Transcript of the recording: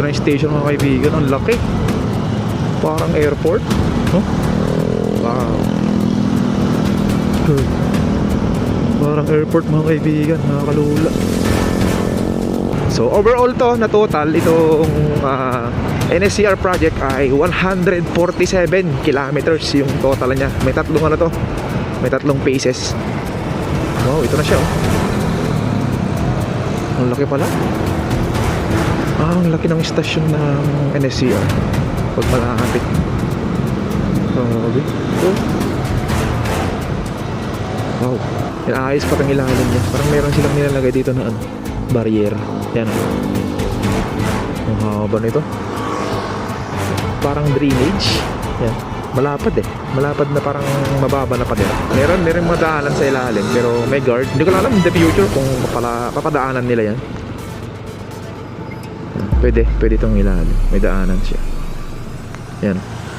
train station mga kaibigan. Ang laki. Parang airport. Huh? Wow. Parang airport mga kaibigan. Nakakalula. So overall to, na total, itong NSCR project ay 147 kilometers yung total niya. May tatlong ano to, may tatlong phases. Wow, ito na siya oh. Ang laki pala. Ang laki ng istasyon ng NSCR pag malapit. Grabe. Wow, inaayos pa ang ilalim niya. Parang meron silang nilalagay dito na ano, barrier. Yan. Ang haba nito. Parang drainage. Yan. Malapad eh. Malapad na parang mababa na pader. Meron madaanan sa ilalim pero may guard. Hindi ko lang alam in the future kung papadaanan nila yan. Pwede itong ilalim. May daanan siya. Yan.